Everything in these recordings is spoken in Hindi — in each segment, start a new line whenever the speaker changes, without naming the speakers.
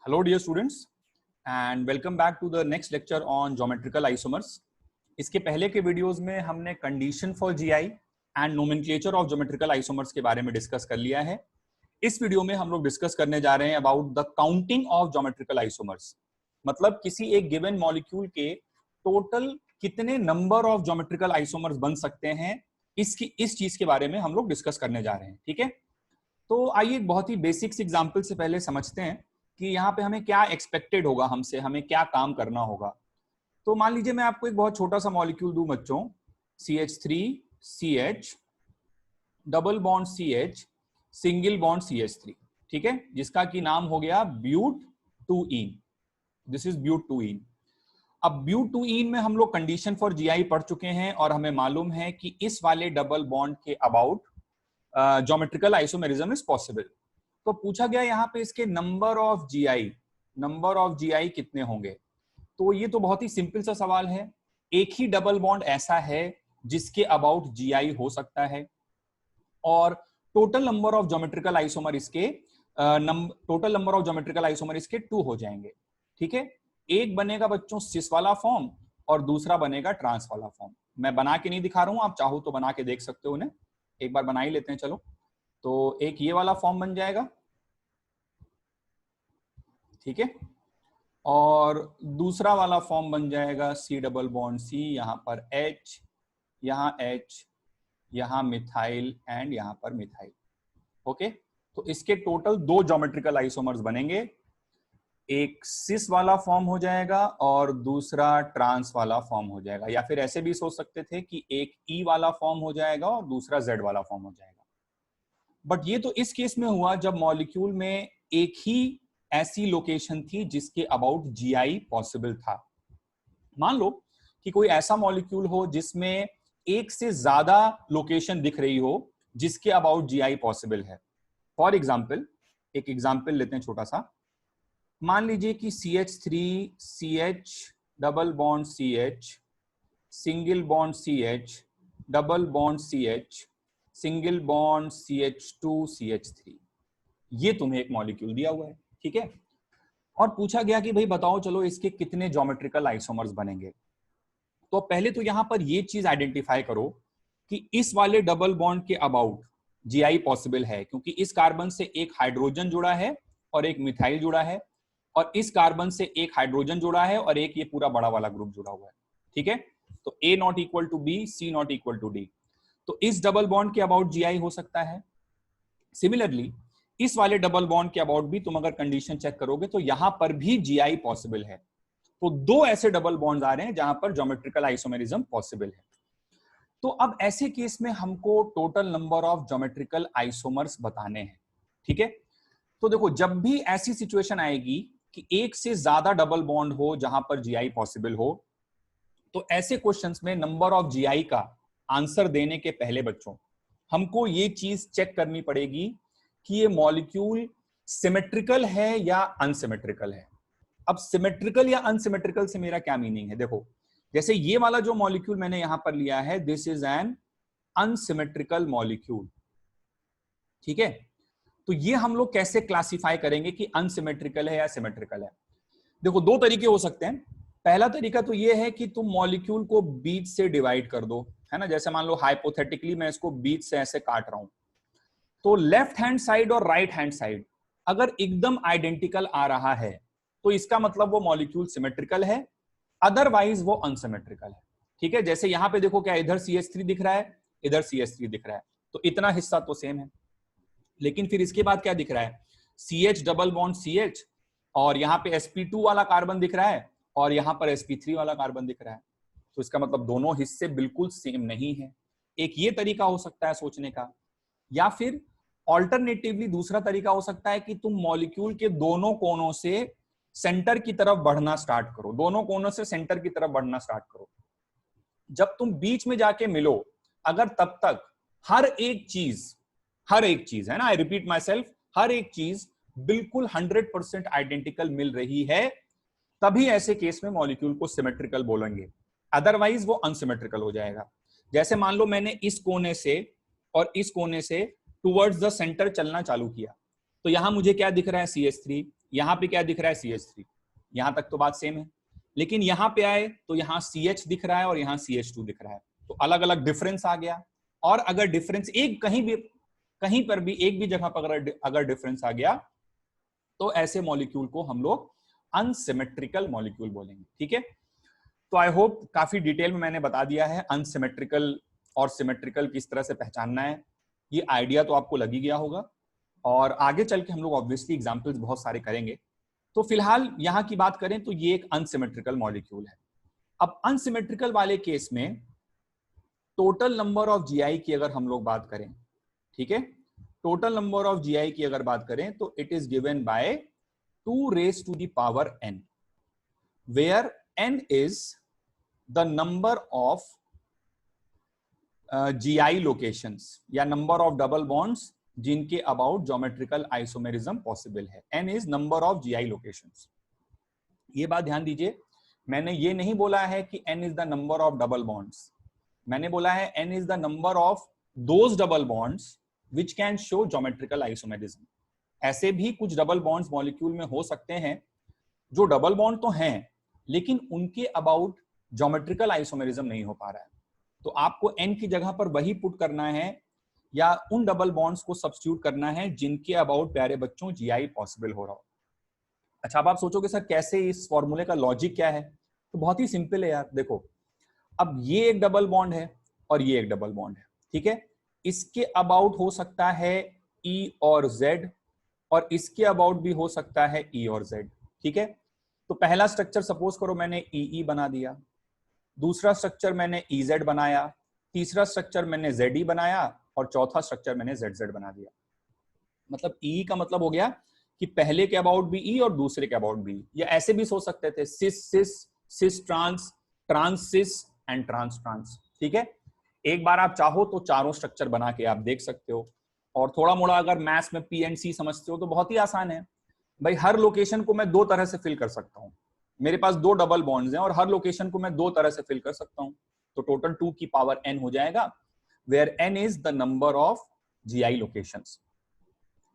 Hello dear students and welcome back to the next lecture on geometrical isomers. इसके पहले के वीडियोस में हमने condition for GI and nomenclature of geometrical isomers के बारे में डिस्कस कर लिया है। इस वीडियो में हम लोग डिस्कस करने जा रहे हैं about the counting of geometrical isomers, मतलब किसी एक गिवन मॉलिक्यूल के टोटल कितने नंबर ऑफ ज्योमेट्रिकल आइसोमर्स बन सकते हैं, इस चीज के बारे में हम लोग डिस्कस करने जा रहे हैं। ठीक है, तो आइए एक बहुत ही बेसिक्स एग्जांपल से पहले समझते हैं कि यहाँ पे हमें क्या एक्सपेक्टेड होगा, हमसे हमें क्या काम करना होगा। तो मान लीजिए मैं आपको एक बहुत छोटा सा मॉलिक्यूल दूं बच्चों, CH3CH double bond CH single bond CH3, ठीक है, जिसका की नाम हो गया ब्यूट-2-ईन। This is ब्यूट-2-ईन। अब ब्यूट-2-ईन में हम लोग कंडीशन फॉर जीआई पढ़ चुके हैं और हमें मालूम है कि इस वाले डबल बॉन्ड के about geometrical isomerism is possible. तो पूछा गया यहाँ पे इसके नंबर ऑफ जीआई कितने होंगे। तो ये तो बहुत ही सिंपल सा सवाल है। एक ही डबल बॉन्ड ऐसा है जिसके अबाउट जीआई हो सकता है और total number of geometrical isomer इसके 2 हो जाएंगे। ठीक है, एक बनेगा बच्चों सिस वाला फॉर्म और दूसरा बनेगा ट्रांस वाला फॉर्म। मैं बना के नहीं दिखा रहा हूं, आप चाहो तो बना के देख सकते हो उन्हें। एक बार बना ही लेते हैं चलो। तो एक ये वाला फॉर्म बन जाएगा, ठीक है, और दूसरा वाला फॉर्म बन जाएगा C डबल बॉन्ड C, यहां पर H, यहां H, यहां मिथाइल एंड यहां पर मिथाइल। ओके, तो इसके टोटल 2 ज्योमेट्रिकल आइसोमर्स बनेंगे। एक सिस वाला फॉर्म हो जाएगा और दूसरा ट्रांस वाला फॉर्म हो जाएगा, या फिर ऐसे भी सोच सकते थे कि एक E वाला फॉर्म हो जाएगा और दूसरा Z वाला फॉर्म हो जाएगा। बट ये तो इस केस में हुआ जब मॉलिक्यूल में एक ही ऐसी लोकेशन थी जिसके अबाउट जीआई पॉसिबल था। मान लो कि कोई ऐसा मॉलिक्यूल हो जिसमें एक से ज्यादा लोकेशन दिख रही हो जिसके अबाउट जीआई पॉसिबल है। फॉर एग्जाम्पल, एक एग्जाम्पल लेते हैं छोटा सा। मान लीजिए कि CH3CH double bond CH single bond CH double bond CH single bond CH2CH3, ये तुम्हें एक मॉलिक्यूल दिया हुआ है। ठीक है, और पूछा गया कि भाई बताओ चलो इसके कितने ज्योमेट्रिकल आइसोमर्स बनेंगे। तो पहले तो यहां पर ये चीज आइडेंटिफाई करो कि इस वाले डबल बॉन्ड के अबाउट जीआई पॉसिबल है, क्योंकि इस कार्बन से एक हाइड्रोजन जुड़ा है और एक मिथाइल जुड़ा है, और इस कार्बन से एक हाइड्रोजन जुड़ा है और एक ये पूरा बड़ा वाला ग्रुप जुड़ा हुआ है। ठीक है, तो A not equal to B, C not equal to D, तो इस डबल बॉन्ड के अबाउट जीआई हो सकता है। सिमिलरली इस वाले डबल बॉन्ड के अबाउट भी तुम अगर कंडीशन चेक करोगे तो यहां पर भी जीआई पॉसिबल है। तो 2 ऐसे डबल बॉन्ड्स आ रहे हैं जहां पर ज्योमेट्रिकल आइसोमेरिज्म पॉसिबल है। तो अब ऐसे केस में हमको total number of geometrical isomers बताने हैं। ठीक है, तो देखो जब भी ऐसी सिचुएशन आएगी कि एक से ज्यादा डबल बॉन्ड हो जहां पर जीआई पॉसिबल हो, तो ऐसे क्वेश्चंस में नंबर ऑफ जीआई का आंसर देने के पहले बच्चों हमको ये चीज चेक करनी पड़ेगी कि ये मॉलिक्यूल सिमेट्रिकल है या अनसिमेट्रिकल है। अब सिमेट्रिकल या अनसिमेट्रिकल से मेरा क्या मीनिंग है, देखो जैसे ये वाला जो मॉलिक्यूल मैंने यहां पर लिया है, this is an unsymmetrical molecule. ठीक है, तो ये हम लोग कैसे क्लासिफाई करेंगे कि अनसिमेट्रिकल है या सिमेट्रिकल है। देखो 2 तरीके हो सकते हैं। पहला तरीका तो ये है कि तुम मॉलिक्यूल को बीच से डिवाइड कर दो, है ना। जैसे मान लो हाइपोथेटिकली मैं इसको बीच से ऐसे काट रहा हूं, तो लेफ्ट हैंड साइड और राइट हैंड साइड अगर एकदम आइडेंटिकल आ रहा है तो इसका मतलब वो मॉलिक्यूल सिमेट्रिकल है, अदरवाइज वो अनसिमेट्रिकल है। ठीक है, जैसे यहां पे देखो क्या इधर CH3 दिख रहा है, इधर CH3 दिख रहा है, तो इतना हिस्सा तो सेम है। लेकिन फिर इसके बाद क्या दिख रहा है, CH डबल बॉन्ड CH, और यहां पे sp2 वाला कार्बन दिख रहा है और यहां पर sp3 वाला कार्बन दिख रहा है। तो इसका मतलब दोनों हिस्से बिल्कुल सेम नहीं है। एक ये तरीका हो सकता है सोचने का, या फिर ऑल्टरनेटिवली दूसरा तरीका हो सकता है कि तुम मॉलिक्यूल के दोनों कोनों से सेंटर की तरफ बढ़ना स्टार्ट करो, दोनों कोनों से सेंटर की तरफ बढ़ना स्टार्ट करो। जब तुम बीच में जाके मिलो, अगर तब तक हर एक चीज है ना, आई रिपीट माई सेल्फ, हर एक चीज बिल्कुल 100% आइडेंटिकल मिल रही है, तभी ऐसे केस में मॉलिक्यूल को सिमेट्रिकल बोलेंगे, अदरवाइज वो अनसिमेट्रिकल हो जाएगा। जैसे मान लो मैंने इस कोने से और इस कोने से टुवर्ड्स द सेंटर चलना चालू किया, तो यहां मुझे क्या दिख रहा है, CH3, यहाँ पे क्या दिख रहा है CH3, यहाँ तक तो बात सेम है, लेकिन यहाँ पे आए तो यहाँ CH दिख रहा है और यहाँ CH2 दिख रहा है, तो अलग अलग डिफरेंस आ गया। और अगर डिफरेंस एक कहीं पर भी एक भी जगह पर अगर डिफरेंस आ गया तो ऐसे मॉलिक्यूल को हम लोग अनसिमेट्रिकल मॉलिक्यूल बोलेंगे। ठीक है, तो आई होप काफी डिटेल में मैंने बता दिया है अनसिमेट्रिकल और सिमेट्रिकल किस तरह से पहचानना है, ये आइडिया तो आपको लग ही गया होगा। और आगे चल के हम लोग ऑब्वियसली एग्जाम्पल्स बहुत सारे करेंगे। तो फिलहाल यहाँ की बात करें तो ये एक अनसिमेट्रिकल मॉलिक्यूल है। अब अनसिमेट्रिकल वाले केस में टोटल नंबर ऑफ जीआई की अगर हम लोग बात करें, ठीक है, टोटल नंबर ऑफ जीआई की अगर बात करें तो it is given by 2 raised to the power n, where n is the number of GI locations या number of double bonds जिनके अबाउट ज्योमेट्रिकल आइसोमेरिज्म पॉसिबल है। n is number of GI locations। ये बात ध्यान दीजिए, मैंने ये नहीं बोला है कि n is the number of double bonds, मैंने बोला है n is the number of those double bonds which can show geometrical isomerism। ऐसे भी कुछ डबल बॉन्ड्स मॉलिक्यूल में हो सकते हैं जो डबल बॉन्ड तो हैं लेकिन उनके अबाउट ज्योमेट्रिकल आइसोमेरिज्म नहीं हो पा रहा है, तो आपको n की जगह पर वही पुट करना है या उन डबल बॉन्ड्स को सब्स्टिट्यूट करना है जिनके अबाउट प्यारे बच्चों जीआई पॉसिबल हो रहा हो। अच्छा, अब आप सोचोगे सर कैसे, इस फॉर्मूले का लॉजिक क्या है? तो बहुत ही सिंपल है यार, देखो अब ये एक डबल बॉन्ड है और ये एक डबल बॉन्ड है, ठीक है, इसके अबाउट हो सकता है E और Z और इसके अबाउट भी हो सकता है E और Z। ठीक है, तो पहला स्ट्रक्चर सपोज करो मैंने EE बना दिया, दूसरा स्ट्रक्चर मैंने EZ बनाया, तीसरा स्ट्रक्चर मैंने ZE बनाया और चौथा स्ट्रक्चर मैंने ZZ बना दिया। मतलब EE का मतलब हो गया कि पहले के अबाउट भी E और दूसरे के अबाउट भी, या ऐसे भी सोच सकते थे cis cis, cis trans, trans cis and trans trans. ठीक है, एक बार आप चाहो तो चारों स्ट्रक्चर बना के आप देख सकते हो। और थोड़ा मोड़ा अगर मैथ्स में P एंड C समझते हो तो बहुत ही आसान है भाई, हर लोकेशन को मैं दो तरह से फिल कर सकता हूँ। मेरे पास दो डबल बॉन्ड्स हैं और हर लोकेशन को मैं दो तरह से फिल कर सकता हूँ, तो टोटल 2 की पावर n हो जाएगा, where n is the number of GI locations.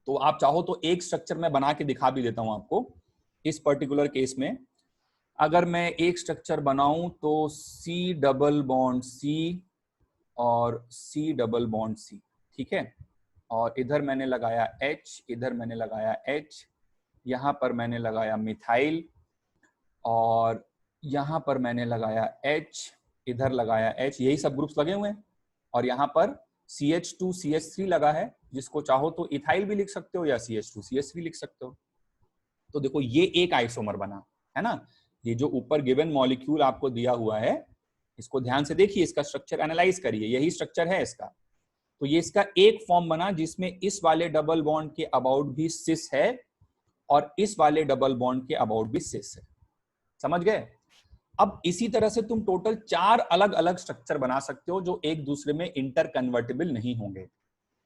तो आप चाहो तो एक स्ट्रक्चर में बना के दिखा भी देता हूं आपको। इस पर्टिकुलर केस में अगर मैं एक स्ट्रक्चर बनाऊं तो C डबल बॉन्ड C और C डबल बॉन्ड C, ठीक है, और इधर मैंने लगाया H, इधर मैंने लगाया H, यहां पर मैंने लगाया मिथाइल और यहां पर मैंने लगाया H, इधर लगाया H, यही सब ग्रुप्स लगे हुए हैं। और यहां पर CH2 CH3 लगा है, जिसको चाहो तो इथाइल भी लिख सकते हो या CH2 CH3 लिख सकते हो। तो देखो ये एक आइसोमर बना है ना, ये जो ऊपर गिवन मॉलिक्यूल आपको दिया हुआ है इसको ध्यान से देखिए, इसका स्ट्रक्चर एनालाइज करिए, यही स्ट्रक्चर है इसका। तो ये इसका एक फॉर्म बना जिसमें इस वाले डबल बॉन्ड के अबाउट भी सिस है और इस वाले डबल बॉन्ड के अबाउट भी सिस है। समझ गए? अब इसी तरह से तुम टोटल 4 अलग अलग स्ट्रक्चर बना सकते हो जो एक दूसरे में इंटर कन्वर्टेबल नहीं होंगे।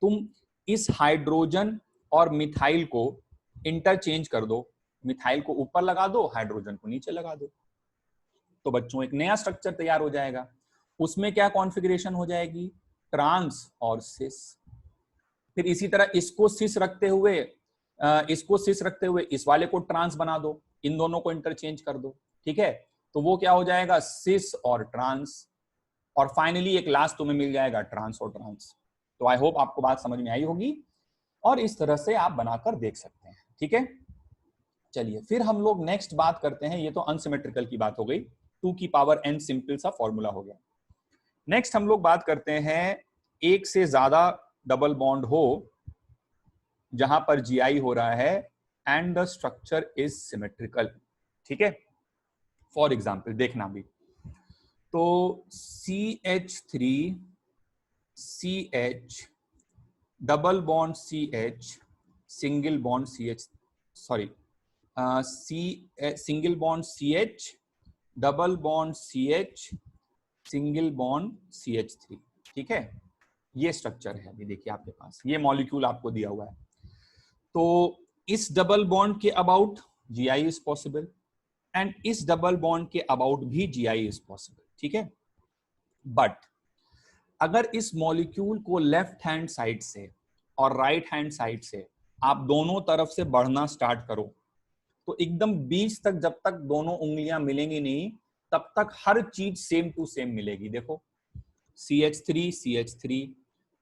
तुम इस हाइड्रोजन और मिथाइल को इंटरचेंज कर दो, मिथाइल को ऊपर लगा दो, हाइड्रोजन को नीचे लगा दो, तो बच्चों एक नया स्ट्रक्चर तैयार हो जाएगा। उसमें क्या कॉन्फ़िगरेशन हो जाएगी? ट्रांस और सिस। फिर इसी तरह इसको सिस रखते हुए इस वाले को ट्रांस बना दो, इन दोनों को इंटरचेंज कर दो, ठीक है, तो वो क्या हो जाएगा? सिस और ट्रांस। और फाइनली एक लास्ट तुम्हें मिल जाएगा ट्रांस और ट्रांस। तो आई होप आपको बात समझ में आई होगी और इस तरह से आप बनाकर देख सकते हैं। ठीक है, चलिए फिर हम लोग नेक्स्ट बात करते हैं। ये तो अनसिमेट्रिकल की बात हो गई, 2 की पावर n सिंपल सा फॉर्मूला हो गया। नेक्स्ट हम लोग बात करते हैं एक से ज्यादा डबल बॉन्ड हो जहां पर GI हो रहा है and the structure is symmetrical. ठीक है, फॉर एग्जाम्पल देखना भी, तो CH3 CH double bond CH single bond CH, sorry single bond CH double bond CH single bond CH3। ठीक है, ये स्ट्रक्चर है। अभी देखिए आपके पास ये मॉलिक्यूल आपको दिया हुआ है, तो इस डबल बॉन्ड के about GI is possible and इस डबल बॉन्ड के अबाउट भी GI इज पॉसिबल। ठीक है, बट अगर इस मॉलिक्यूल को लेफ्ट हैंड साइड से और राइट हैंड साइड से आप दोनों तरफ से बढ़ना स्टार्ट करो तो एकदम बीच तक जब तक दोनों उंगलियां मिलेंगी नहीं तब तक हर चीज सेम टू सेम मिलेगी। देखो CH3 CH3,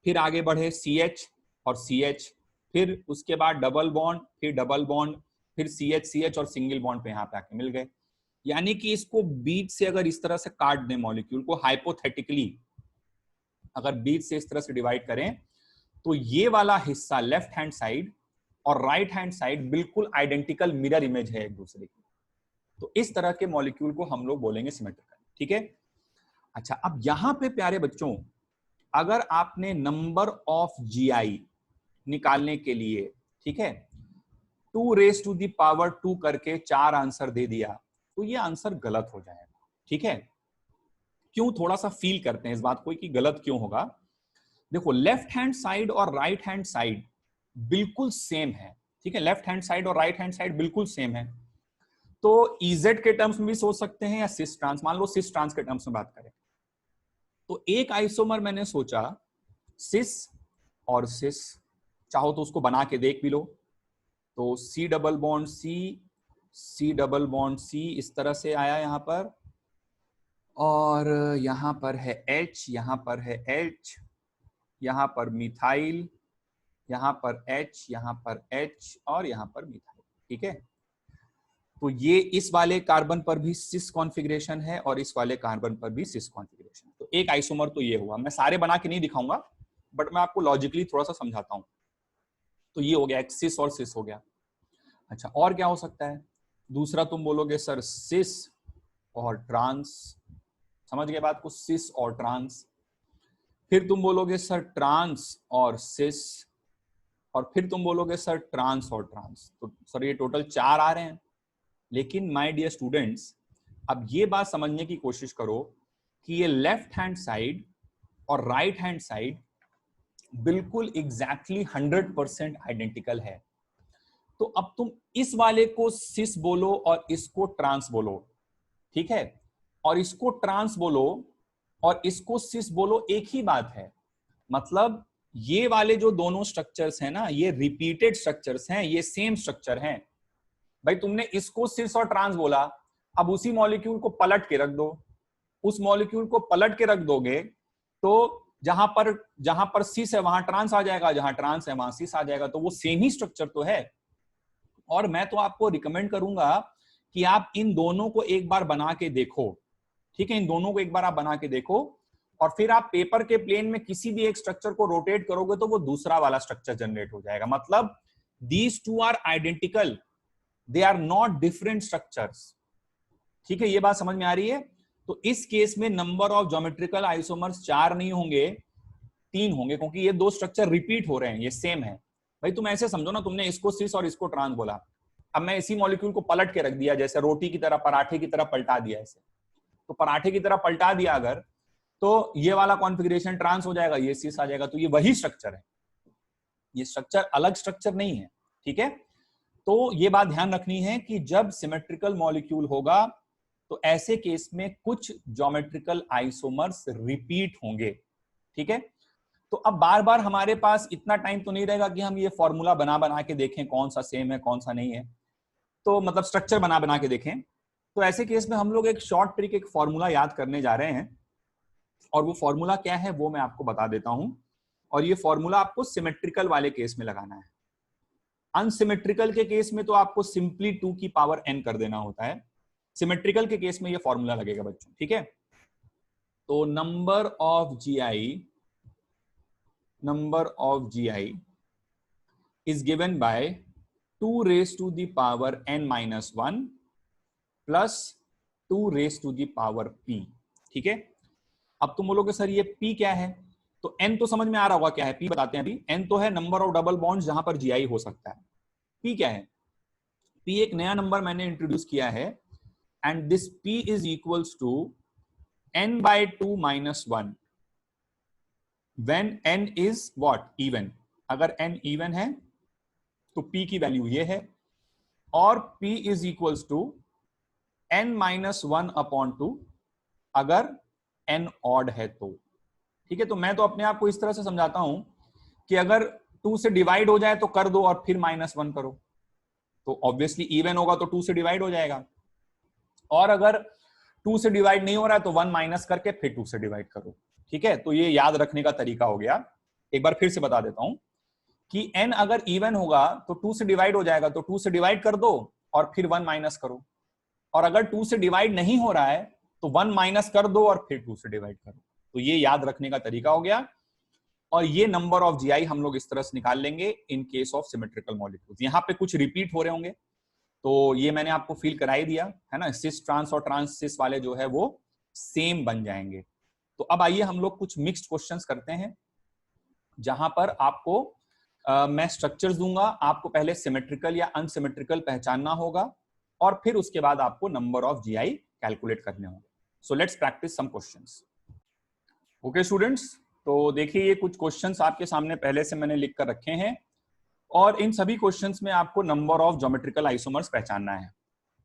फिर आगे बढ़े CH और CH, फिर उसके बाद डबल बॉन्ड, फिर डबल बॉन्ड, फिर CH CH और सिंगल बॉन्ड पे यहाँ पे आके मिल गए। यानी कि इसको बीच से अगर इस तरह से काट दें मॉलिक्यूल को, हाइपोथेटिकली अगर बीच से इस तरह से डिवाइड करें, तो ये वाला हिस्सा लेफ्ट हैंड साइड और राइट हैंड साइड बिल्कुल आइडेंटिकल मिरर इमेज है एक दूसरे की। तो इस तरह के मॉलिक्यूल को हम लोग बोलेंगे सिमेट्रिकल। ठीक है। अच्छा, अब यहां पे प्यारे बच्चों, अगर आपने नंबर ऑफ GI निकालने के लिए, ठीक है, 2⁻² करके 4 आंसर दे दिया, तो ये आंसर गलत हो जाएगा। ठीक है। क्यों, थोड़ा सा फील करते हैं इस बात को कि गलत क्यों होगा। देखो, लेफ्ट हैंड साइड और राइट हैंड साइड बिल्कुल सेम है। ठीक है, लेफ्ट हैंड साइड और राइट हैंड साइड बिल्कुल सेम है। तो EZ के टर्म्स में भी सोच सकते हैं या सिस ट्रांस, मान लो सिस ट्रांस के टर्म्स में बात करें, तो एक आइसोमर मैंने सोचा सिस और सिस, चाहो तो उसको बना के देख भी लो। तो C double bond C, C double bond C इस तरह से आया यहां पर, और यहां पर है H, यहां पर है H, यहां पर मिथाइल, यहां पर H, यहां पर H और यहां पर मिथाइल। ठीक है। तो ये इस वाले कार्बन पर भी सिस कॉन्फ़िगरेशन है और इस वाले कार्बन पर भी सिस कॉन्फ़िगरेशन है। तो एक आइसोमर तो ये हुआ। मैं सारे बना के नहीं दिखाऊंगा, बट मैं आपको लॉजिकली थोड़ा सा समझाता हूं। तो ये हो गया, एक सिस और सिस हो गया। अच्छा, और क्या हो सकता है? दूसरा तुम बोलोगे सर सिस और ट्रांस, समझ गए बात को, सिस और ट्रांस। फिर तुम बोलोगे सर ट्रांस और सिस, और फिर तुम बोलोगे सर ट्रांस और ट्रांस। तो सर ये टोटल 4 आ रहे हैं। लेकिन माय डियर स्टूडेंट्स, अब ये बात समझने की कोशिश करो कि ये लेफ्ट हैंड साइड और राइट हैंड साइड बिल्कुल एग्जैक्टली 100% आइडेंटिकल है। तो अब तुम इस वाले को सिस बोलो और इसको ट्रांस बोलो, ठीक है, और इसको ट्रांस बोलो और इसको सिस बोलो, एक ही बात है। मतलब ये वाले जो दोनों स्ट्रक्चर्स हैं ना, ये रिपीटेड स्ट्रक्चर्स हैं, ये सेम स्ट्रक्चर हैं। भाई तुमने इसको सिस और ट्रांस बोला, अब उसी मॉलिक्यूल को पलट के रख दो, उस मॉलिक्यूल को पलट के रख दोगे तो जहां पर सिस है वहां ट्रांस आ जाएगा, जहां ट्रांस है वहां सिस आ जाएगा। तो वो सेम ही स्ट्रक्चर तो है। और मैं तो आपको रिकमेंड करूंगा कि आप इन दोनों को एक बार बना के देखो। ठीक है, इन दोनों को एक बार आप बना के देखो और फिर आप पेपर के प्लेन में किसी भी एक स्ट्रक्चर को रोटेट करोगे तो वो दूसरा वाला स्ट्रक्चर जनरेट हो जाएगा। मतलब these two are identical, they are not different structures. ठीक है, ये बात समझ में आ रही है? तो इस केस में नंबर ऑफ ज्योमेट्रिकल आइसोमर्स 4 नहीं होंगे, 3 होंगे, क्योंकि ये दो स्ट्रक्चर रिपीट हो रहे हैं, ये सेम है। भाई तुम ऐसे समझो ना, तुमने इसको सिस और इसको ट्रांस बोला, अब मैं इसी मॉलिक्यूल को पलट के रख दिया, जैसे रोटी की तरह, पराठे की तरह पलटा दिया ऐसे, तो पराठे की तरह पलटा दिया अगर, तो ये वाला कॉन्फ़िगरेशन ट्रांस हो जाएगा, ये सिस आ जाएगा। तो ये वही स्ट्रक्चर है, ये स्ट्रक्चर अलग स्ट्रक्चर नहीं है। ठीक है, तो ये बात ध्यान रखनी है कि जब सिमेट्रिकल मॉलिक्यूल होगा तो ऐसे केस में कुछ ज्योमेट्रिकल आइसोमर्स रिपीट होंगे। ठीक है, तो अब बार बार हमारे पास इतना टाइम तो नहीं रहेगा कि हम ये फॉर्मूला बना बना के देखें कौन सा सेम है कौन सा नहीं है, तो मतलब स्ट्रक्चर बना बना के देखें। तो ऐसे केस में हम लोग एक शॉर्ट ट्रिक, एक फॉर्मूला याद करने जा रहे हैं, और वो फॉर्मूला क्या है वो मैं आपको बता देता हूं। और ये फॉर्मूला आपको सिमेट्रिकल वाले केस में लगाना है। अनसिमेट्रिकल के केस में तो आपको सिंपली 2 की पावर n कर देना होता है। सिमेट्रिकल के केस में ये फॉर्मूला लगेगा बच्चों। ठीक है, तो number of GI is given by 2⁻n-1 plus 2⁻p। ठीक है, अब तुम बोलोगे सर ये p क्या है, तो n तो समझ में आ रहा होगा क्या है, p बताते हैं अभी। n तो है नंबर ऑफ डबल बॉन्ड्स जहां पर GI हो सकता है। p क्या है? p एक नया नंबर मैंने इंट्रोड्यूस किया है, and this p is equals to n/2 - 1 when n is what even। अगर n इवन है तो p की वैल्यू ये है, और p is equals to n-1/2 अगर n ऑड है तो। ठीक है, तो मैं तो अपने आप को इस तरह से समझाता हूं कि अगर 2 से डिवाइड हो जाए तो कर दो और फिर -1 करो, तो ऑब्वियसली इवन होगा तो 2 से डिवाइड हो जाएगा, और अगर 2 से डिवाइड नहीं हो रहा है तो 1 माइनस करके फिर 2 से डिवाइड करो। ठीक है, तो ये याद रखने का तरीका हो गया। एक बार फिर से बता देता हूं कि n अगर इवन होगा तो 2 से डिवाइड हो जाएगा, तो 2 से डिवाइड कर दो और फिर 1 माइनस करो, और अगर 2 से डिवाइड नहीं हो रहा है तो 1 माइनस कर दो और फिर 2 से डिवाइड करो। तो ये याद रखने का तरीका हो गया, और ये नंबर ऑफ जीआई हम लोग इस तरह से निकाल लेंगे in case of symmetrical molecules. यहाँ पे कुछ रिपीट हो रहे होंगे, तो ये मैंने आपको फील करा ही दिया है ना, सिस ट्रांस और ट्रांस सिस वाले जो है वो सेम बन जाएंगे। तो अब आइए हम लोग कुछ मिक्स्ड क्वेश्चंस करते हैं, जहां पर आपको मैं स्ट्रक्चर्स दूंगा, आपको पहले सिमेट्रिकल या अनसिमेट्रिकल पहचानना होगा, और फिर उसके बाद आपको नंबर ऑफ जीआई कैलकुलेट करने होंगे। So let's practice some questions. Okay students, तो देखिए ये कुछ क्वेश्चंस आपके सामने पहले से मैंने लिख कर रखे हैं, और इन सभी क्वेश्चंस में आपको नंबर ऑफ ज्योमेट्रिकल आइसोमर्स पहचानना है।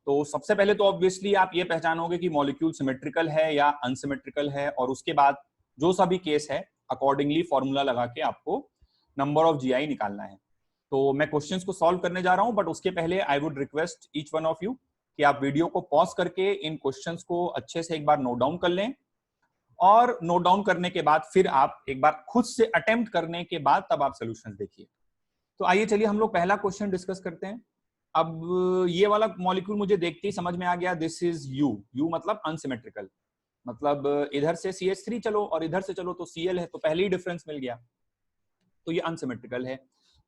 तो सबसे पहले तो ऑब्वियसली आप ये पहचानोगे कि मॉलिक्यूल सिमेट्रिकल है या अनसिमेट्रिकल है, और उसके बाद जो सा भी केस है अकॉर्डिंगली फॉर्मूला लगा के आपको नंबर ऑफ जीआई निकालना है। तो मैं क्वेश्चंस को सॉल्व करने जा रहा हूं, बट उसके पहले I would request each one of you कि आप वीडियो को पॉज करके इन क्वेश्चंस को अच्छे से एक बार नोट डाउन कर लें, और नोट डाउन करने के बाद फिर आप एक बार खुद से अटेम्प्ट करने के बाद तब आप सोल्यूशन देखिए। तो आइए चलिए हम लोग पहला क्वेश्चन डिस्कस करते हैं। अब ये वाला मॉलिक्यूल मुझे देखते ही समझ में आ गया, दिस इज यू मतलब अनसिमेट्रिकल, मतलब इधर से CH3 चलो और इधर से चलो तो Cl है, तो पहले ही डिफरेंस मिल गया, तो ये अनसिमेट्रिकल है।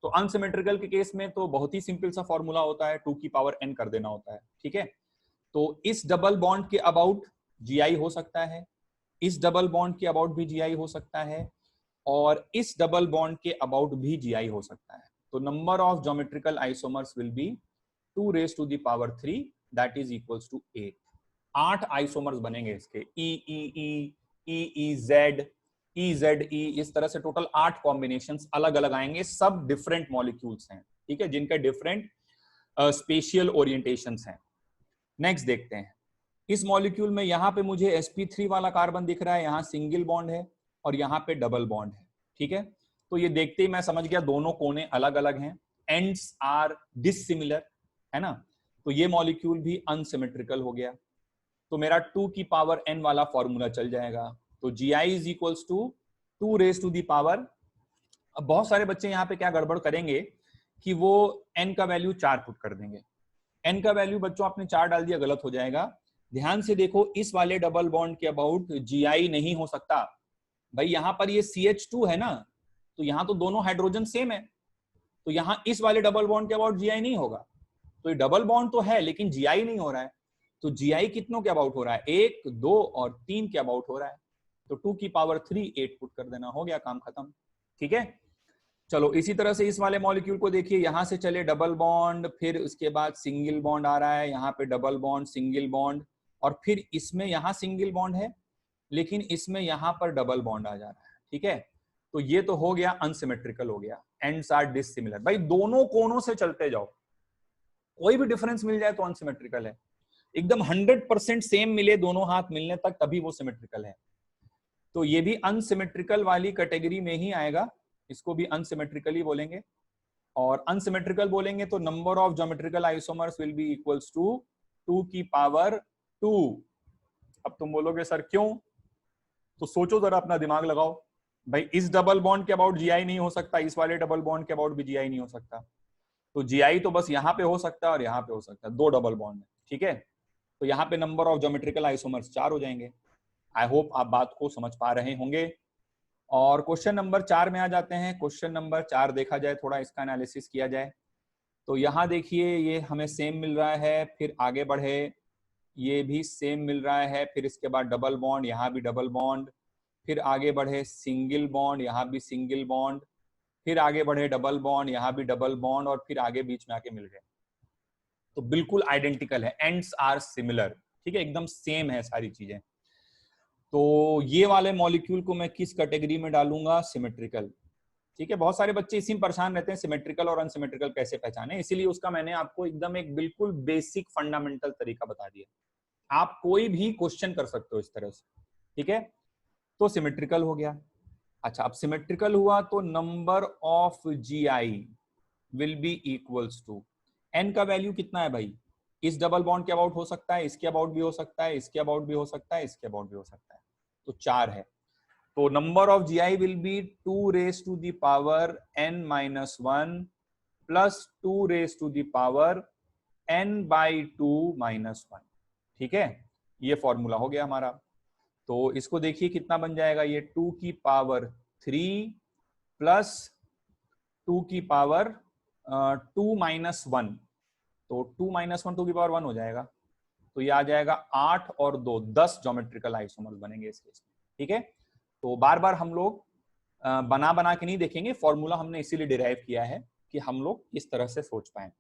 तो अनसिमेट्रिकल के केस में तो बहुत ही सिंपल सा फॉर्मूला होता है, 2 की पावर n कर देना होता है। ठीक है, तो इस डबल बॉन्ड के अबाउट जीआई हो सकता है, इस डबल बॉन्ड के अबाउट भी जीआई हो सकता है, और इस डबल बॉन्ड के अबाउट भी जीआई हो सकता है। तो number of geometrical isomers will B 2 raised to the power 3 that is equals to 8। 8 isomers बनेंगे इसके, EEZ, EZE, इस तरह से टोटल 8 कॉम्बिनेशंस अलग अलग आएंगे, सब डिफरेंट मॉलिक्यूल्स हैं। ठीक है, जिनके डिफरेंट स्पेशियल ओरिएंटेशंस हैं। नेक्स्ट देखते हैं, इस मॉलिक्यूल में यहाँ पे मुझे sp3 वाला कार्बन दिख रहा है, यहाँ सिंगल बॉन्ड है और यहाँ पे डबल बॉन्ड है। ठीक है, तो ये देखते ही मैं समझ गया दोनों कोने अलग अलग हैं, एंड्स आर डिसिमिलर, है ना। तो ये मॉलिक्यूल भी अनसिमेट्रिकल हो गया, तो मेरा 2 की पावर n वाला फॉर्मूला चल जाएगा। तो GI is equals to 2 raised to the power, अब बहुत सारे बच्चे यहाँ पे क्या गड़बड़ करेंगे कि वो n का वैल्यू 4 पुट कर देंगे। n का वैल्यू बच्चों आपने 4 डाल दिया, गलत हो जाएगा। ध्यान से देखो, इस वाले डबल बॉन्ड के अबाउट GI नहीं हो सकता भाई, यहाँ पर ये CH2 है ना, तो यहाँ तो दोनों हाइड्रोजन सेम है, तो यहाँ इस वाले डबल बॉन्ड के अबाउट GI नहीं होगा। तो ये डबल बॉन्ड तो है लेकिन GI नहीं हो रहा है, तो GI कितनों के अबाउट हो रहा है, 1, 2 और 3 के अबाउट हो रहा है। तो 2 की पावर 3 8 पुट कर देना, हो गया काम खत्म। ठीक है, चलो इसी तरह से इस वाले मॉलिक्यूल को देखिए, यहां से चले डबल बॉन्ड, फिर उसके बाद सिंगल बॉन्ड आ रहा है, यहाँ पे डबल बॉन्ड सिंगल बॉन्ड, और फिर इसमें यहाँ सिंगल बॉन्ड है लेकिन इसमें यहाँ पर डबल बॉन्ड आ जा रहा है। ठीक है, तो ये तो हो गया अनसिमेट्रिकल हो गया, एंड्स आर डिसिमिलर। भाई दोनों कोनों से चलते जाओ, कोई भी डिफरेंस मिल जाए तो अनसिमेट्रिकल है, एकदम 100% सेम मिले दोनों हाथ मिलने तक तभी वो सिमेट्रिकल है। तो ये भी अनसिमेट्रिकल वाली कैटेगरी में ही आएगा, इसको भी अनसिमेट्रिकल ही बोलेंगे। और अनसिमेट्रिकल बोलेंगे तो number of geometrical isomers will be equals to 2 की पावर 2। अब तुम बोलोगे सर क्यों, तो सोचो जरा, अपना दिमाग लगाओ। भाई इस डबल बॉन्ड के अबाउट GI नहीं हो सकता, इस वाले डबल बॉन्ड के अबाउट भी GI नहीं हो सकता, तो GI तो बस यहाँ पे हो सकता है और यहाँ पे हो सकता है, 2 डबल बॉन्ड है। ठीक है, तो यहाँ पे नंबर ऑफ ज्योमेट्रिकल आइसोमर्स 4 हो जाएंगे। आई होप आप बात को समझ पा रहे होंगे। और क्वेश्चन नंबर 4 में आ जाते हैं। क्वेश्चन नंबर 4 देखा जाए, थोड़ा इसका एनालिसिस किया जाए, तो यहाँ देखिए ये हमें सेम मिल रहा है, फिर आगे बढ़े ये भी सेम मिल रहा है, फिर इसके बाद डबल बॉन्ड, यहाँ भी डबल बॉन्ड, फिर आगे बढ़े सिंगल बॉन्ड, यहाँ भी सिंगल बॉन्ड, फिर आगे बढ़े डबल बॉन्ड, यहाँ भी डबल बॉन्ड, और फिर आगे बीच में आके मिल गए। तो बिल्कुल आइडेंटिकल है, एंड्स आर सिमिलर। ठीक है, एकदम सेम है सारी चीजें। तो ये वाले मॉलिक्यूल को मैं किस कैटेगरी में डालूंगा, सिमेट्रिकल। ठीक है, बहुत सारे बच्चे इसी में परेशान रहते हैं सिमेट्रिकल और अनसिमेट्रिकल कैसे पहचाने, इसीलिए उसका मैंने आपको एकदम एक बिल्कुल बेसिक फंडामेंटल तरीका बता दिया। आप कोई भी क्वेश्चन कर सकते हो इस तरह से। ठीक है, तो सिमेट्रिकल हो गया। अच्छा, अब सिमेट्रिकल हुआ तो number of GI will be equals to, n का वैल्यू कितना है भाई? इस डबल बॉन्ड के अबाउट हो सकता है, इसके अबाउट भी हो सकता है, इसके अबाउट भी हो सकता है, इसके अबाउट भी हो सकता है, तो 4 है। तो number of GI will B 2 raised to the power n minus 1 plus 2 raised to the power n by 2 minus 1। ठीक है, ये फॉर्मूला हो गया हमारा। तो इसको देखिए कितना बन जाएगा, ये 2 की पावर 3 प्लस 2 की पावर 2 माइनस 1, तो 2 माइनस 1 2 की पावर 1 हो जाएगा, तो ये आ जाएगा 8 और 2 10 ज्योमेट्रिकल आइसोमर्स बनेंगे इस केस में। ठीक है, तो बार बार हम लोग बना बना के नहीं देखेंगे, फॉर्मूला हमने इसीलिए डिराइव किया है कि हम लोग इस तरह से सोच पाए।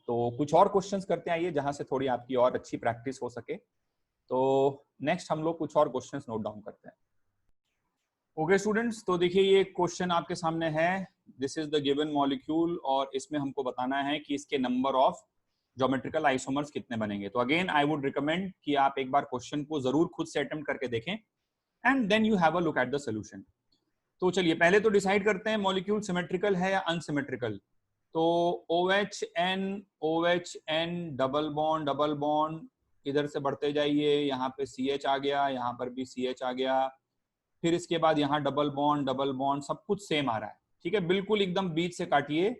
तो कुछ और क्वेश्चंस करते हैं आइए, जहां से थोड़ी आपकी और अच्छी प्रैक्टिस हो सके। तो नेक्स्ट हम लोग कुछ और क्वेश्चंस नोट डाउन करते हैं। ओके स्टूडेंट्स, तो देखिए ये क्वेश्चन आपके सामने है, this is the given molecule, और इसमें हमको बताना है कि इसके नंबर ऑफ ज्योमेट्रिकल आइसोमर्स कितने बनेंगे। तो अगेन आई वुड रिकमेंड कि आप एक बार क्वेश्चन को जरूर खुद से अटेम्प्ट करके देखें and then you have a look at the solution. तो चलिए पहले तो डिसाइड करते हैं मॉलिक्यूल सिमेट्रिकल है या अनसिमेट्रिकल। तो OH N डबल बॉन्ड इधर से बढ़ते जाइए, यहाँ पे CH आ गया, यहाँ पर भी CH आ गया, फिर इसके बाद यहाँ डबल बॉन्ड, सब कुछ सेम आ रहा है। ठीक है, बिल्कुल एकदम बीच से काटिए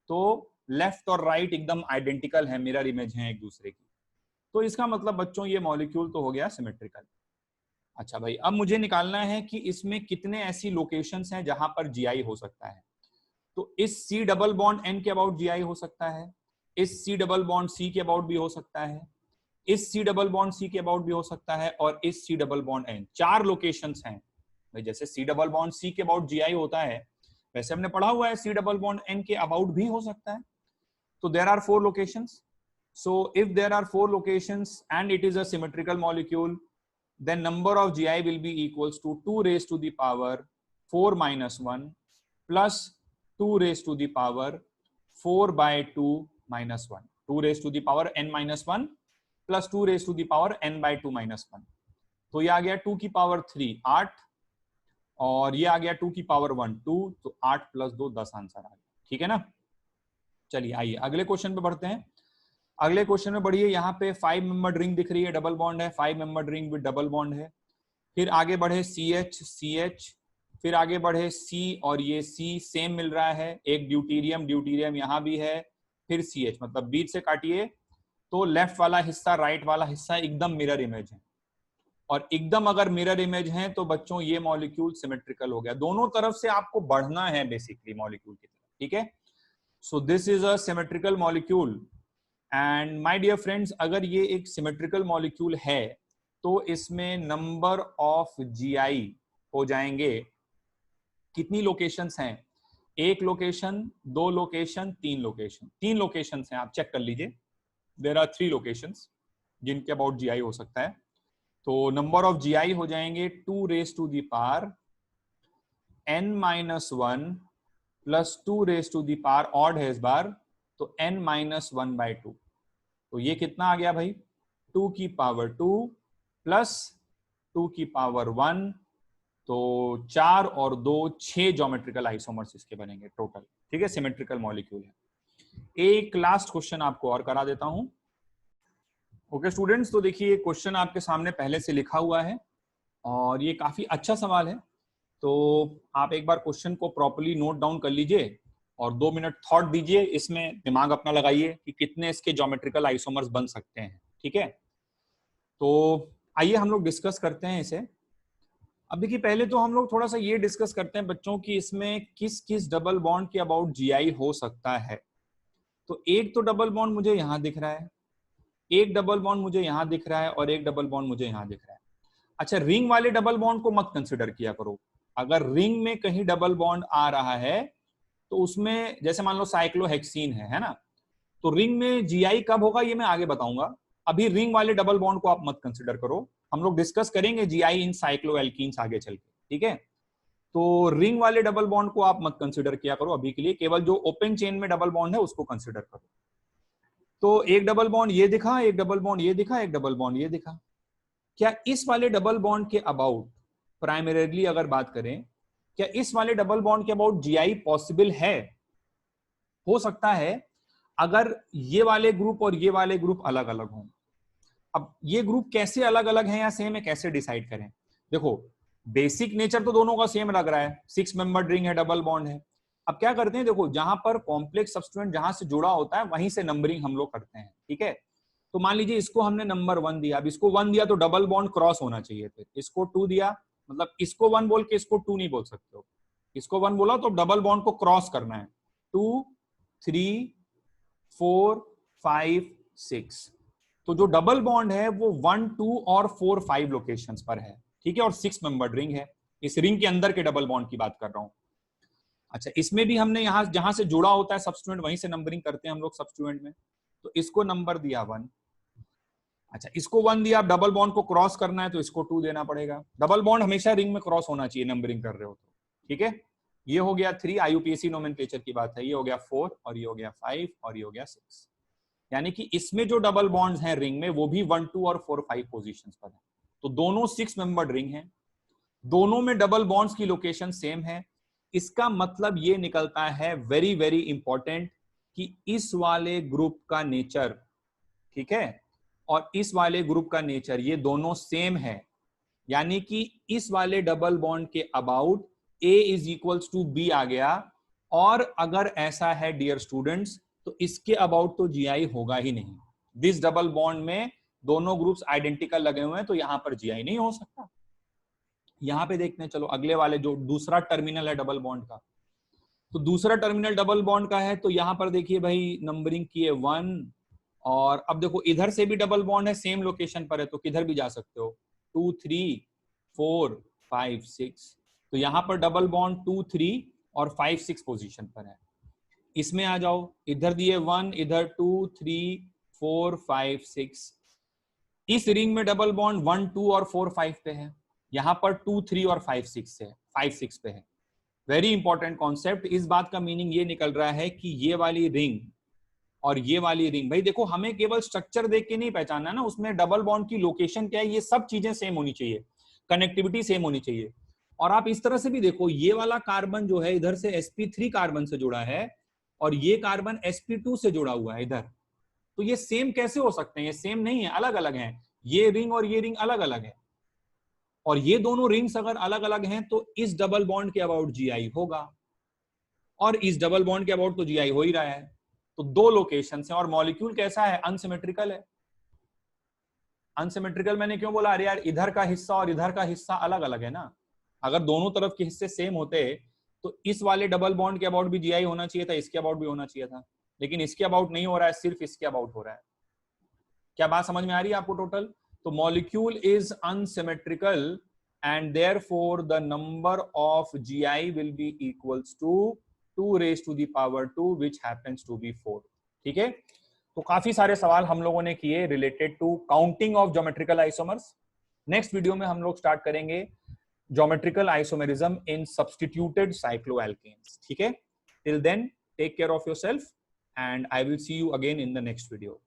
तो लेफ्ट और राइट एकदम आइडेंटिकल है, मिरर इमेज है एक दूसरे की। तो इसका मतलब बच्चों ये मॉलिक्यूल तो हो गया सिमेट्रिकल। अच्छा भाई, अब मुझे निकालना है कि इसमें कितने ऐसी लोकेशंस हैं जहां पर GI हो सकता है। तो इस C डबल बॉन्ड N के अबाउट GI हो सकता है, इस C डबल बॉन्ड C के अबाउट भी हो सकता है, इस C डबल बॉन्ड C के अबाउट भी हो सकता है, और इस C double bond N। 4 locations हैं भाई। जैसे C डबल बॉन्ड C के अबाउट GI होता है, वैसे हमने पढ़ा हुआ है C डबल बॉन्ड N के अबाउट भी हो सकता है। तो there are 4 locations. So if there are 4 locations and it is a symmetrical molecule, then number of GI will be equals to 2 raised to the power 4 minus 1 plus 2 raised to the power 4 by 2 minus 1, 2 raised to the power n minus 1 plus 2 raised to the power n by 2 minus 1। तो ये आ गया 2 की पावर 3 8, और ये आ गया 2 की पावर 1 2, तो 8 प्लस 2 10 आंसर आ गया। ठीक है ना, चलिए आइए अगले क्वेश्चन पे बढ़ते हैं। अगले क्वेश्चन में बढ़िए, यहाँ पे 5 मेंबर्ड रिंग दिख रही है, डबल बॉन्ड है, 5 membered ring with double bond है। फिर आगे बढ़े CH, फिर आगे बढ़े C, और ये C सेम मिल रहा है, एक ड्यूटीरियम यहाँ भी है, फिर CH, मतलब बीच से काटिए तो लेफ्ट वाला हिस्सा राइट वाला हिस्सा एकदम मिरर इमेज है, और एकदम अगर मिरर इमेज है तो बच्चों ये मॉलिक्यूल सिमेट्रिकल हो गया। दोनों तरफ से आपको बढ़ना है बेसिकली मॉलिक्यूल की तरफ। ठीक है, so this is a symmetrical molecule. And my dear friends, अगर ये एक सिमेट्रिकल मॉलिक्यूल है तो इसमें नंबर ऑफ GI हो जाएंगे, कितनी लोकेशंस हैं? 1 लोकेशन, 2 लोकेशन, 3 लोकेशन। 3 लोकेशंस हैं, आप चेक कर लीजिए। देयर आर 3 लोकेशंस जिनके अबाउट GI हो सकता है। तो नंबर ऑफ GI हो जाएंगे 2 raised to the power n minus 1 plus 2 raised to the power odd है इस बार, तो n minus 1 by 2। तो ये कितना आ गया भाई? 2 की पावर 2 प्लस 2 की पावर 1, तो 4 और 2 6 ज्योमेट्रिकल आइसोमर्स इसके बनेंगे टोटल। ठीक है, सिमेट्रिकल मॉलिक्यूल है। एक लास्ट क्वेश्चन आपको और करा देता हूं। ओके स्टूडेंट्स, तो देखिए क्वेश्चन आपके सामने पहले से लिखा हुआ है और ये काफी अच्छा सवाल है। तो आप एक बार क्वेश्चन को प्रॉपर्ली नोट डाउन कर लीजिए और 2 मिनट थॉट दीजिए, इसमें दिमाग अपना लगाइए कि कितने इसके ज्योमेट्रिकल आइसोमर्स बन सकते हैं। ठीक है, तो आइए हम लोग डिस्कस करते हैं इसे। अब देखिए पहले तो हम लोग थोड़ा सा ये डिस्कस करते हैं बच्चों की इसमें किस किस डबल बॉन्ड के अबाउट GI हो सकता है। तो एक तो डबल बॉन्ड मुझे यहां दिख रहा है, एक डबल बॉन्ड मुझे यहां दिख रहा है, और एक डबल बॉन्ड मुझे यहां दिख रहा है। अच्छा, रिंग वाले डबल बॉन्ड को मत कंसिडर किया करो। अगर रिंग में कहीं डबल बॉन्ड आ रहा है तो उसमें जैसे मान लो साइक्लोहेक्सीन है ना, तो रिंग में GI कब होगा ये मैं आगे बताऊंगा। अभी रिंग वाले डबल बॉन्ड को आप मत कंसिडर करो, हम लोग डिस्कस करेंगे GI इन साइक्लोएल्कीन्स आगे चल के। ठीक है, तो रिंग वाले डबल बॉन्ड को आप मत कंसिडर किया करो अभी के लिए, केवल जो ओपन चेन में डबल बॉन्ड है उसको कंसिडर करो। तो एक डबल बॉन्ड ये दिखा, एक डबल बॉन्ड ये दिखा, एक डबल बॉन्ड ये दिखा। क्या इस वाले डबल बॉन्ड के अबाउट प्राइमरीली अगर बात करें, क्या इस वाले डबल बॉन्ड के अबाउट GI पॉसिबल है? हो सकता है। अगर ये वाले ग्रुप और ये वाले ग्रुप अलग अलग हों, अब ये ग्रुप कैसे अलग अलग हैं या सेम है, कैसे डिसाइड करें? देखो बेसिक नेचर तो दोनों का सेम लग रहा है, 6 मेंबर रिंग है, डबल बॉन्ड है। अब क्या करते हैं, देखो जहां पर कॉम्प्लेक्स सब्स्टिट्यूएंट जहां से जुड़ा होता है वहीं से नंबरिंग हम लोग करते हैं, ठीक है। तो मान लीजिए इसको हमने नंबर 1 दिया, अब इसको 1 दिया तो डबल बॉन्ड क्रॉस होना चाहिए, फिर इसको 2 दिया, मतलब इसको 1 बोल के इसको 2 नहीं बोल सकते हो, इसको 1 बोला तो डबल बॉन्ड को क्रॉस करना है, 2 3 4 5 6। तो जो डबल बॉन्ड है वो 1 2 और 4 5 लोकेशंस पर है, ठीक है, और 6 मेंबर्ड रिंग है। इस रिंग के अंदर के डबल बॉन्ड की बात कर रहा हूं। अच्छा, इसमें भी हमने यहां जहां से जुड़ा होता है सब्स्टिट्यूएंट वहीं से नंबरिंग करते हैं हम लोग सब्स्टिट्यूएंट में। तो इसको नंबर दिया 1, अच्छा इसको 1 दिया, अब डबल बॉन्ड को क्रॉस करना है तो इसको 2 देना पड़ेगा। डबल बॉन्ड हमेशा रिंग में क्रॉस होना चाहिए नंबरिंग कर रहे हो तो, ठीक है। ये हो गया 3, आईयूपीएसी नोमेनक्लेचर की बात है। ये हो गया 4 और ये हो गया 5 और ये हो गया 6। यानी कि इसमें जो डबल बॉन्ड्स हैं रिंग में वो भी 1 2 और 4 5 पोजीशंस पर है। तो दोनों 6 मेंबर्ड रिंग हैं, दोनों में डबल बॉन्ड्स की लोकेशन सेम है। इसका मतलब ये निकलता है, वेरी वेरी इंपॉर्टेंट, कि इस वाले ग्रुप का नेचर, ठीक है, और इस वाले ग्रुप का नेचर ये दोनों सेम है। यानी कि इस वाले डबल बॉन्ड के about A is equals to B आ गया, और अगर ऐसा है डियर स्टूडेंट्स तो इसके अबाउट तो जीआई होगा ही नहीं। दिस डबल बॉन्ड में दोनों ग्रुप्स आइडेंटिकल लगे हुए हैं तो यहां पर जीआई नहीं हो सकता। यहां पे देखते हैं, चलो अगले वाले जो दूसरा टर्मिनल है डबल बॉन्ड का, तो दूसरा टर्मिनल डबल बॉन्ड का है, तो यहां पर देखिए भाई नंबरिंग किए 1, और अब देखो इधर से भी डबल बॉन्ड है, सेम लोकेशन पर है, तो किधर भी जा सकते हो, 2 3 4 5 6। तो यहां पर डबल बॉन्ड 2 3 और 5 6 पोजीशन पर है। इसमें आ जाओ, इधर दिए 1, इधर 2 3 4 5 6। इस रिंग में डबल बॉन्ड 1 2 और 4 5 पे है, यहां पर 2 3 और 5 6 है, 5 6 पे है। Very important concept. इस बात का मीनिंग ये निकल रहा है कि ये वाली रिंग और ये वाली रिंग, भाई देखो हमें केवल स्ट्रक्चर देख के नहीं पहचानना ना, उसमें डबल बॉन्ड की लोकेशन क्या है, ये सब चीजें सेम होनी चाहिए, कनेक्टिविटी सेम होनी चाहिए। और आप इस तरह से भी देखो, ये वाला कार्बन जो है इधर से sp3 कार्बन से जुड़ा है और ये कार्बन sp2 से जुड़ा हुआ है इधर, तो ये सेम कैसे हो सकते हैं? ये सेम नहीं है, अलग अलग हैं। ये रिंग और ये रिंग अलग अलग है, और ये दोनों रिंग्स अगर अलग अलग हैं तो इस डबल बॉन्ड के अबाउट जीआई होगा, और इस डबल बॉन्ड के अबाउट तो जीआई हो ही रहा है। तो दो लोकेशन है, और मॉलिक्यूल कैसा है, अनसिमेट्रिकल है। अनसिमेट्रिकल मैंने क्यों बोला, अरे यार इधर का हिस्सा और इधर का हिस्सा अलग अलग है ना। अगर दोनों तरफ के हिस्से सेम होते तो इस वाले डबल बॉन्ड के अबाउट भी जीआई होना चाहिए था, इसके अबाउट भी होना चाहिए था, लेकिन इसके अबाउट नहीं हो रहा है, सिर्फ इसके अबाउट हो रहा है। क्या बात समझ में आ रही है आपको टोटल? तो molecule is unsymmetrical and therefore the number of GI will be equals to 2 raised to the power 2 which happens to be 4। ठीक है, तो काफी सारे सवाल हम लोगों ने किए related to counting of geometrical isomers. Next video में हम लोग स्टार्ट करेंगे geometrical isomerism in substituted cycloalkanes. ठीक है, till then take care of yourself and I will see you again in the next video.